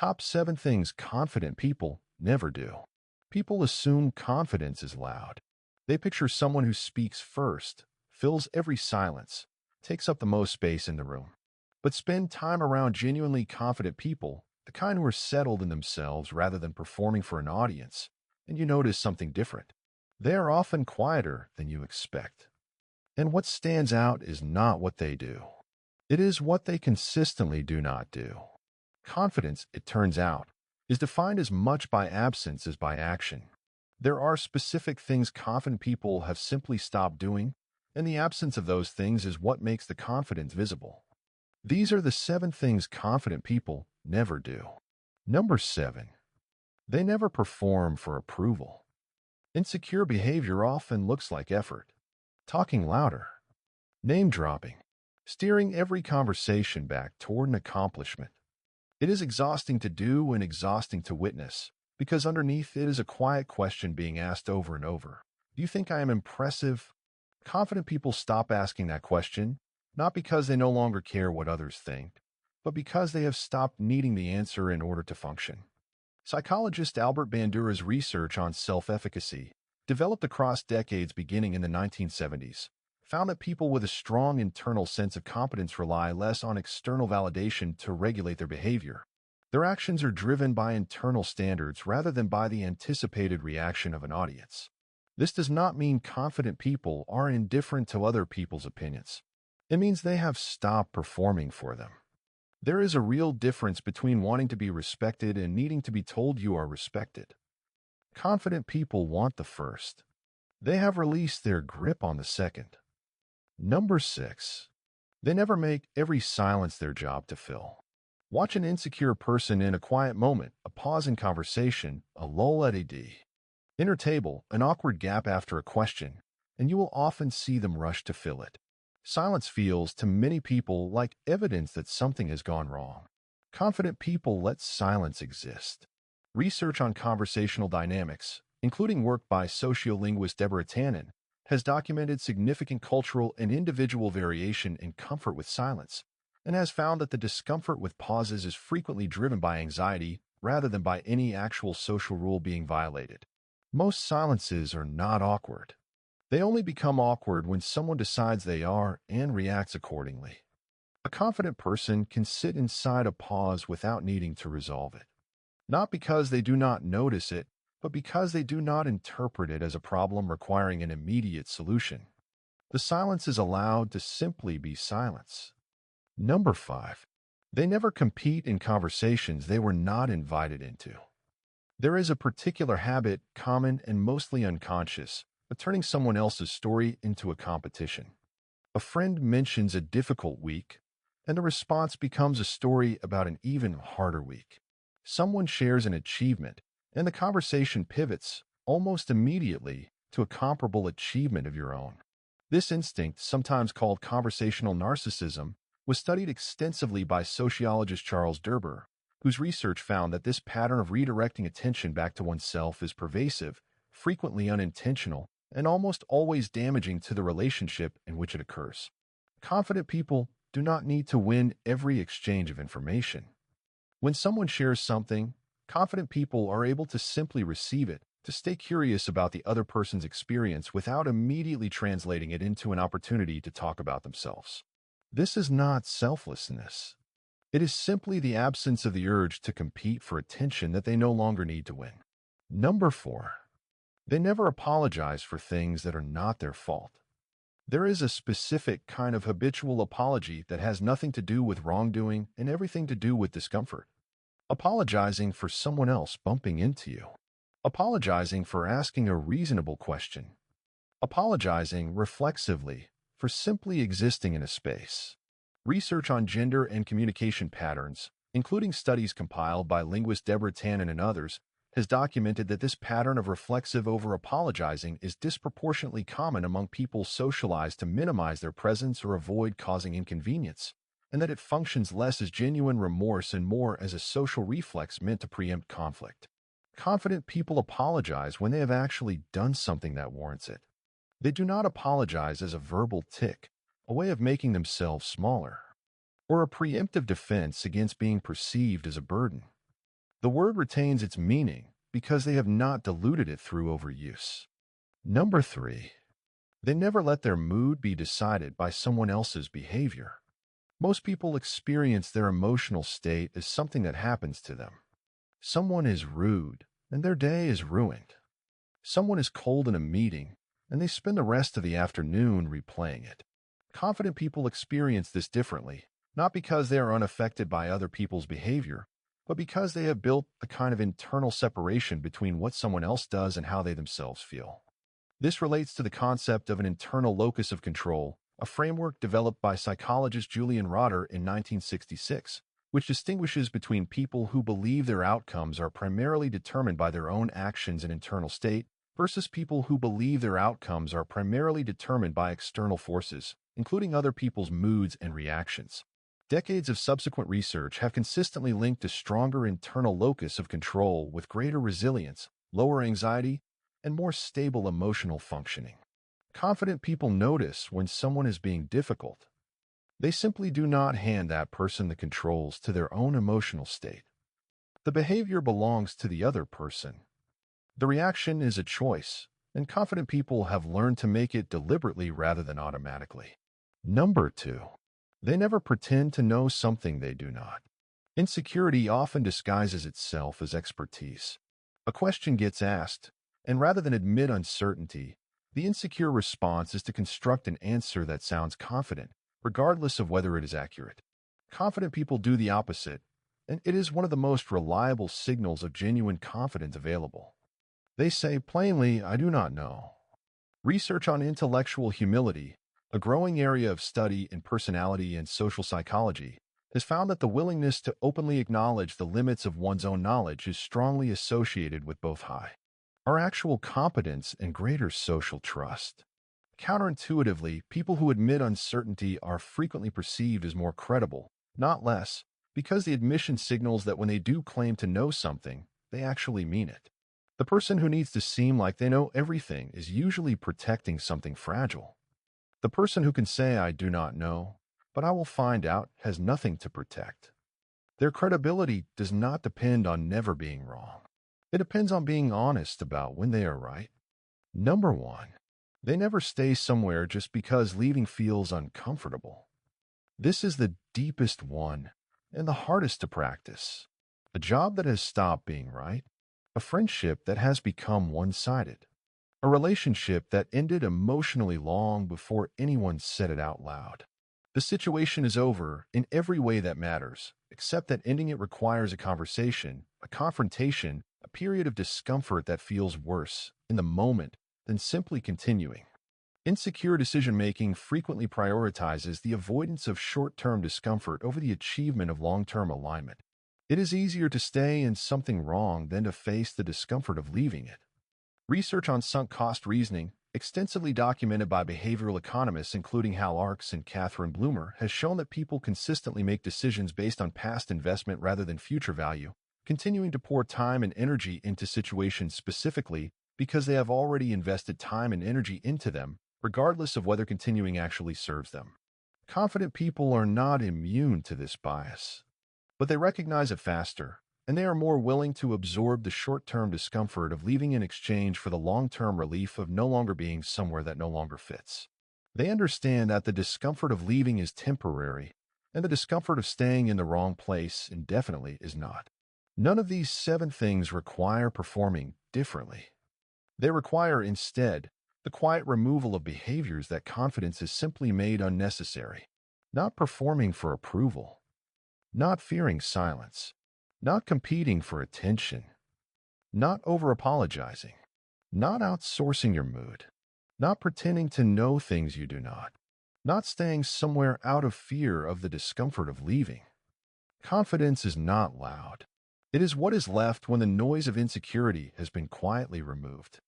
Top 7 things confident people never do. People assume confidence is loud. They picture someone who speaks first, fills every silence, takes up the most space in the room. But spend time around genuinely confident people, the kind who are settled in themselves rather than performing for an audience, and you notice something different. They are often quieter than you expect. And what stands out is not what they do. It is what they consistently do not do. Confidence, it turns out, is defined as much by absence as by action. There are specific things confident people have simply stopped doing, and the absence of those things is what makes the confidence visible. These are the 7 things confident people never do. Number 7. They never perform for approval. Insecure behavior often looks like effort. Talking louder. Name-dropping. Steering every conversation back toward an accomplishment. It is exhausting to do and exhausting to witness, because underneath it is a quiet question being asked over and over. Do you think I am impressive? Confident people stop asking that question, not because they no longer care what others think, but because they have stopped needing the answer in order to function. Psychologist Albert Bandura's research on self-efficacy, developed across decades beginning in the 1970s, found that people with a strong internal sense of competence rely less on external validation to regulate their behavior. Their actions are driven by internal standards rather than by the anticipated reaction of an audience. This does not mean confident people are indifferent to other people's opinions. It means they have stopped performing for them. There is a real difference between wanting to be respected and needing to be told you are respected. Confident people want the first. They have released their grip on the second. Number 6. They never make every silence their job to fill. Watch an insecure person in a quiet moment, a pause in conversation, a lull at a dinner table, an awkward gap after a question, and you will often see them rush to fill it. Silence feels to many people like evidence that something has gone wrong. Confident people let silence exist. Research on conversational dynamics, including work by sociolinguist Deborah Tannen, has documented significant cultural and individual variation in comfort with silence, and has found that the discomfort with pauses is frequently driven by anxiety rather than by any actual social rule being violated. Most silences are not awkward. They only become awkward when someone decides they are and reacts accordingly. A confident person can sit inside a pause without needing to resolve it. Not because they do not notice it, but because they do not interpret it as a problem requiring an immediate solution. The silence is allowed to simply be silence. Number 5. They never compete in conversations they were not invited into. There is a particular habit, common and mostly unconscious, of turning someone else's story into a competition. A friend mentions a difficult week, and the response becomes a story about an even harder week. Someone shares an achievement, and the conversation pivots, almost immediately, to a comparable achievement of your own. This instinct, sometimes called conversational narcissism, was studied extensively by sociologist Charles Derber, whose research found that this pattern of redirecting attention back to oneself is pervasive, frequently unintentional, and almost always damaging to the relationship in which it occurs. Confident people do not need to win every exchange of information. When someone shares something, confident people are able to simply receive it, to stay curious about the other person's experience without immediately translating it into an opportunity to talk about themselves. This is not selflessness. It is simply the absence of the urge to compete for attention that they no longer need to win. Number 4. They never apologize for things that are not their fault. There is a specific kind of habitual apology that has nothing to do with wrongdoing and everything to do with discomfort. Apologizing for someone else bumping into you. Apologizing for asking a reasonable question. Apologizing reflexively for simply existing in a space. Research on gender and communication patterns, including studies compiled by linguist Deborah Tannen and others, has documented that this pattern of reflexive over-apologizing is disproportionately common among people socialized to minimize their presence or avoid causing inconvenience, and that it functions less as genuine remorse and more as a social reflex meant to preempt conflict. Confident people apologize when they have actually done something that warrants it. They do not apologize as a verbal tic, a way of making themselves smaller, or a preemptive defense against being perceived as a burden. The word retains its meaning because they have not diluted it through overuse. Number 3. They never let their mood be decided by someone else's behavior. Most people experience their emotional state as something that happens to them. Someone is rude, and their day is ruined. Someone is cold in a meeting, and they spend the rest of the afternoon replaying it. Confident people experience this differently, not because they are unaffected by other people's behavior, but because they have built a kind of internal separation between what someone else does and how they themselves feel. This relates to the concept of an internal locus of control, a framework developed by psychologist Julian Rotter in 1966, which distinguishes between people who believe their outcomes are primarily determined by their own actions and internal state versus people who believe their outcomes are primarily determined by external forces, including other people's moods and reactions. Decades of subsequent research have consistently linked a stronger internal locus of control with greater resilience, lower anxiety, and more stable emotional functioning. Confident people notice when someone is being difficult. They simply do not hand that person the controls to their own emotional state. The behavior belongs to the other person. The reaction is a choice, and confident people have learned to make it deliberately rather than automatically. Number 2. They never pretend to know something they do not. Insecurity often disguises itself as expertise. A question gets asked, and rather than admit uncertainty, the insecure response is to construct an answer that sounds confident, regardless of whether it is accurate. Confident people do the opposite, and it is one of the most reliable signals of genuine confidence available. They say plainly, "I do not know." Research on intellectual humility, a growing area of study in personality and social psychology, has found that the willingness to openly acknowledge the limits of one's own knowledge is strongly associated with both high our actual competence and greater social trust. Counterintuitively, people who admit uncertainty are frequently perceived as more credible, not less, because the admission signals that when they do claim to know something, they actually mean it. The person who needs to seem like they know everything is usually protecting something fragile. The person who can say, "I do not know, but I will find out," has nothing to protect. Their credibility does not depend on never being wrong. It depends on being honest about when they are right. Number 1. They never stay somewhere just because leaving feels uncomfortable. This is the deepest one and the hardest to practice. A job that has stopped being right. A friendship that has become one-sided. A relationship that ended emotionally long before anyone said it out loud. The situation is over in every way that matters, except that ending it requires a conversation, a confrontation, a period of discomfort that feels worse in the moment than simply continuing. Insecure decision-making frequently prioritizes the avoidance of short-term discomfort over the achievement of long-term alignment. It is easier to stay in something wrong than to face the discomfort of leaving it. Research on sunk cost reasoning, extensively documented by behavioral economists including Hal Arks and Catherine Bloomer, has shown that people consistently make decisions based on past investment rather than future value, continuing to pour time and energy into situations specifically because they have already invested time and energy into them, regardless of whether continuing actually serves them. Confident people are not immune to this bias, but they recognize it faster, and they are more willing to absorb the short-term discomfort of leaving in exchange for the long-term relief of no longer being somewhere that no longer fits. They understand that the discomfort of leaving is temporary, and the discomfort of staying in the wrong place indefinitely is not. None of these 7 things require performing differently. They require, instead, the quiet removal of behaviors that confidence has simply made unnecessary. Not performing for approval. Not fearing silence. Not competing for attention. Not over-apologizing. Not outsourcing your mood. Not pretending to know things you do not. Not staying somewhere out of fear of the discomfort of leaving. Confidence is not loud. It is what is left when the noise of insecurity has been quietly removed.